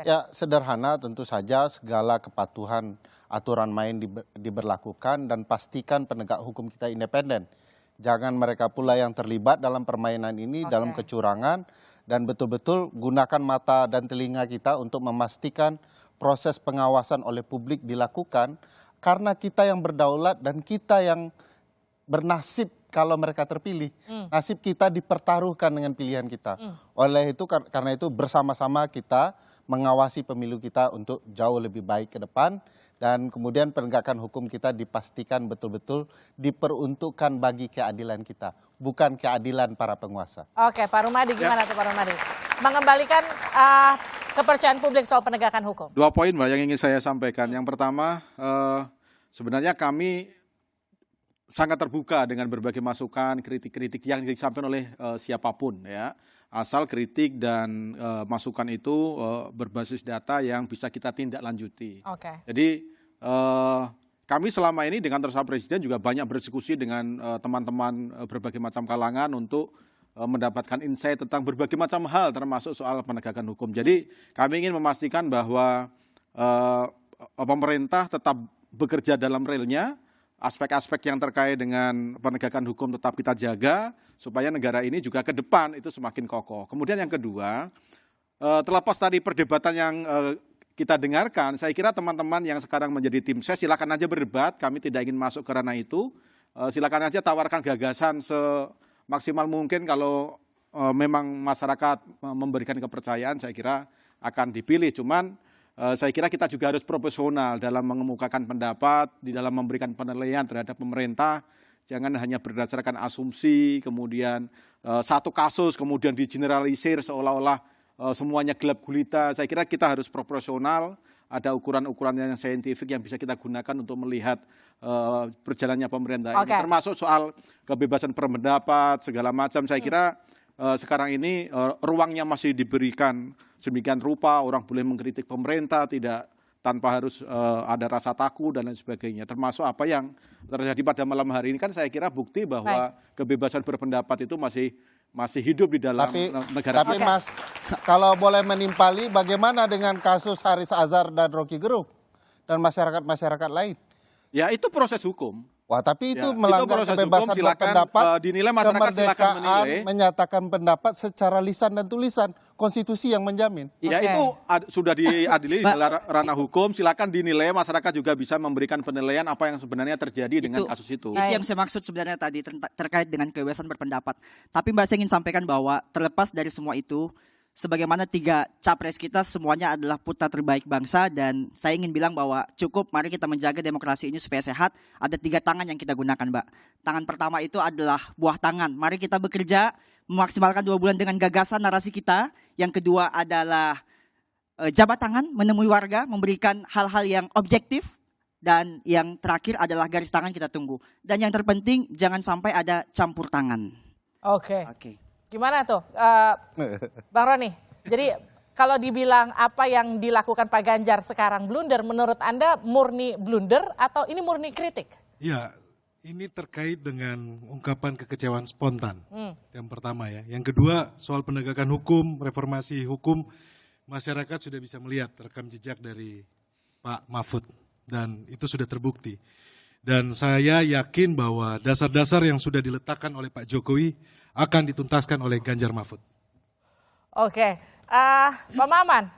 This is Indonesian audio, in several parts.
Ya, sederhana tentu saja segala kepatuhan aturan main diberlakukan dan pastikan penegak hukum kita independen. Jangan mereka pula yang terlibat dalam permainan ini, dalam kecurangan, dan betul-betul gunakan mata dan telinga kita untuk memastikan proses pengawasan oleh publik dilakukan, karena kita yang berdaulat dan kita yang bernasib kalau mereka terpilih. Nasib kita dipertaruhkan dengan pilihan kita. Oleh itu, karena itu bersama-sama kita mengawasi pemilu kita untuk jauh lebih baik ke depan, dan kemudian penegakan hukum kita dipastikan betul-betul diperuntukkan bagi keadilan kita, bukan keadilan para penguasa. Oke, Pak Rumadi, gimana tuh Pak Rumadi? Mengembalikan kepercayaan publik soal penegakan hukum. 2 poin, Mbak, yang ingin saya sampaikan. Yang pertama, sebenarnya kami sangat terbuka dengan berbagai masukan, kritik-kritik yang disampaikan oleh siapapun, ya. Asal kritik dan masukan itu berbasis data yang bisa kita tindak lanjuti. Jadi kami selama ini dengan Tersa Presiden juga banyak berdiskusi dengan teman-teman berbagai macam kalangan untuk mendapatkan insight tentang berbagai macam hal termasuk soal penegakan hukum. Jadi kami ingin memastikan bahwa pemerintah tetap bekerja dalam realnya, aspek-aspek yang terkait dengan penegakan hukum tetap kita jaga, supaya negara ini juga ke depan itu semakin kokoh. Kemudian yang kedua, terlepas tadi perdebatan yang kita dengarkan, saya kira teman-teman yang sekarang menjadi tim ses silakan aja berdebat, kami tidak ingin masuk ke ranah itu. Silakan aja tawarkan gagasan semaksimal mungkin, kalau memang masyarakat memberikan kepercayaan saya kira akan dipilih. Cuman saya kira kita juga harus profesional dalam mengemukakan pendapat, di dalam memberikan penilaian terhadap pemerintah. Jangan hanya berdasarkan asumsi, kemudian satu kasus kemudian digeneralisir seolah-olah semuanya gelap gulita. Saya kira kita harus proporsional, ada ukuran-ukuran yang saintifik yang bisa kita gunakan untuk melihat berjalannya pemerintah ini. Termasuk soal kebebasan berpendapat, segala macam. Saya kira sekarang ini ruangnya masih diberikan sedemikian rupa, orang boleh mengkritik pemerintah tidak tanpa harus ada rasa takut dan lain sebagainya. Termasuk apa yang terjadi pada malam hari ini, kan saya kira bukti bahwa kebebasan berpendapat itu masih hidup di dalam negara. Tapi Mas, kalau boleh menimpali, bagaimana dengan kasus Haris Azhar dan Rocky Gerung dan masyarakat-masyarakat lain? Ya, itu proses hukum. Wah, tapi itu melanggar kebebasan berpendapat, dinilai masyarakat, silakan menilai. Menyatakan pendapat secara lisan dan tulisan, konstitusi yang menjamin. Ya, itu sudah diadili di dalam ranah hukum, silakan dinilai, masyarakat juga bisa memberikan penilaian apa yang sebenarnya terjadi dengan kasus itu. Itu yang saya maksud sebenarnya tadi terkait dengan kebebasan berpendapat. Tapi Mbak, saya ingin sampaikan bahwa terlepas dari semua itu, sebagaimana 3 capres kita semuanya adalah putra terbaik bangsa, dan saya ingin bilang bahwa cukup mari kita menjaga demokrasi ini supaya sehat. Ada 3 tangan yang kita gunakan, Mbak. Tangan pertama itu adalah buah tangan. Mari kita bekerja memaksimalkan 2 bulan dengan gagasan narasi kita. Yang kedua adalah jabat tangan, menemui warga, memberikan hal-hal yang objektif. Dan yang terakhir adalah garis tangan kita tunggu. Dan yang terpenting jangan sampai ada campur tangan. Oke. Gimana tuh, Bang Roni? Jadi kalau dibilang apa yang dilakukan Pak Ganjar sekarang blunder, menurut Anda murni blunder atau ini murni kritik? Ya, ini terkait dengan ungkapan kekecewaan spontan. Yang pertama ya. Yang kedua, soal penegakan hukum, reformasi hukum, masyarakat sudah bisa melihat rekam jejak dari Pak Mahfud. Dan itu sudah terbukti. Dan saya yakin bahwa dasar-dasar yang sudah diletakkan oleh Pak Jokowi akan dituntaskan oleh Ganjar Mahfud. Oke, Pak Maman,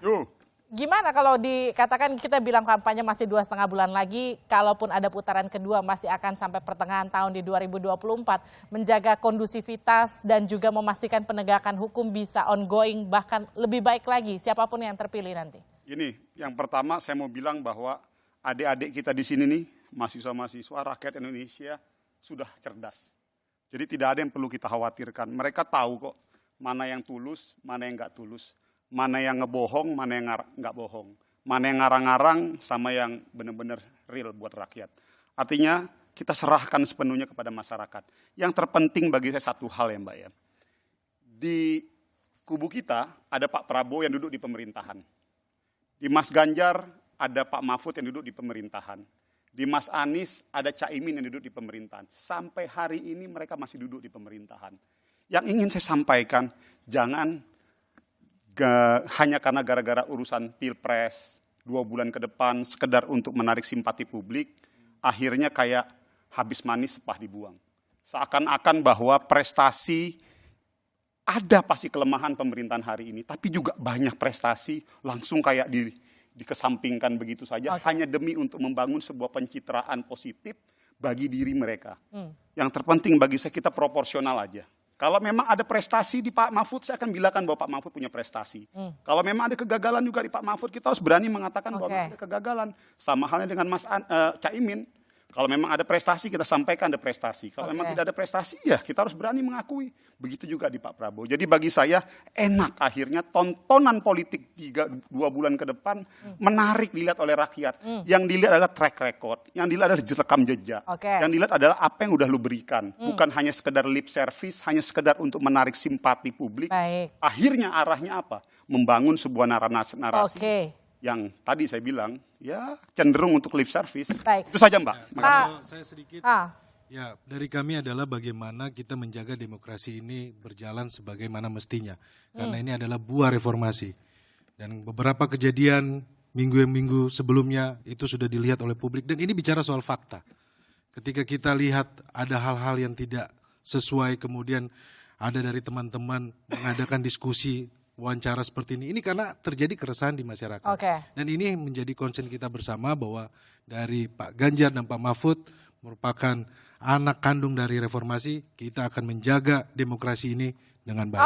gimana kalau dikatakan kita bilang kampanye masih 2,5 bulan lagi, kalaupun ada putaran kedua masih akan sampai pertengahan tahun di 2024, menjaga kondusivitas dan juga memastikan penegakan hukum bisa ongoing, bahkan lebih baik lagi siapapun yang terpilih nanti. Ini yang pertama saya mau bilang bahwa adik-adik kita di sini nih, mahasiswa-mahasiswa rakyat Indonesia sudah cerdas. Jadi tidak ada yang perlu kita khawatirkan. Mereka tahu kok mana yang tulus, mana yang nggak tulus. Mana yang ngebohong, mana yang nggak bohong. Mana yang ngarang-ngarang sama yang benar-benar real buat rakyat. Artinya kita serahkan sepenuhnya kepada masyarakat. Yang terpenting bagi saya satu hal ya Mbak ya. Di kubu kita ada Pak Prabowo yang duduk di pemerintahan. Di Mas Ganjar ada Pak Mahfud yang duduk di pemerintahan. Di Mas Anies ada Caimin yang duduk di pemerintahan. Sampai hari ini mereka masih duduk di pemerintahan. Yang ingin saya sampaikan, jangan hanya karena gara-gara urusan pilpres 2 bulan ke depan sekedar untuk menarik simpati publik, akhirnya kayak habis manis sepah dibuang. Seakan-akan bahwa prestasi ada pasti kelemahan pemerintahan hari ini, tapi juga banyak prestasi langsung kayak dikesampingkan begitu saja hanya demi untuk membangun sebuah pencitraan positif bagi diri mereka. Yang terpenting bagi saya kita proporsional aja. Kalau memang ada prestasi di Pak Mahfud, saya akan bilangkan bahwa Pak Mahfud punya prestasi. Kalau memang ada kegagalan juga di Pak Mahfud, kita harus berani mengatakan bahwa ada kegagalan. Sama halnya dengan Mas Caimin. Kalau memang ada prestasi, kita sampaikan ada prestasi. Kalau memang tidak ada prestasi, ya kita harus berani mengakui. Begitu juga di Pak Prabowo. Jadi bagi saya enak akhirnya tontonan politik 2 bulan ke depan menarik dilihat oleh rakyat. Yang dilihat adalah track record, yang dilihat adalah rekam jejak. Yang dilihat adalah apa yang udah lu berikan. Bukan hanya sekedar lip service, hanya sekedar untuk menarik simpati publik. Akhirnya arahnya apa? Membangun sebuah narasi. Yang tadi saya bilang, ya cenderung untuk lip service. Itu saja Mbak. Kalau saya sedikit, ya dari kami adalah bagaimana kita menjaga demokrasi ini berjalan sebagaimana mestinya. Karena ini adalah buah reformasi. Dan beberapa kejadian minggu sebelumnya itu sudah dilihat oleh publik. Dan ini bicara soal fakta. Ketika kita lihat ada hal-hal yang tidak sesuai, kemudian ada dari teman-teman mengadakan diskusi, wawancara seperti ini karena terjadi keresahan di masyarakat. Dan ini menjadi concern kita bersama bahwa dari Pak Ganjar dan Pak Mahfud merupakan anak kandung dari reformasi, kita akan menjaga demokrasi ini dengan baik.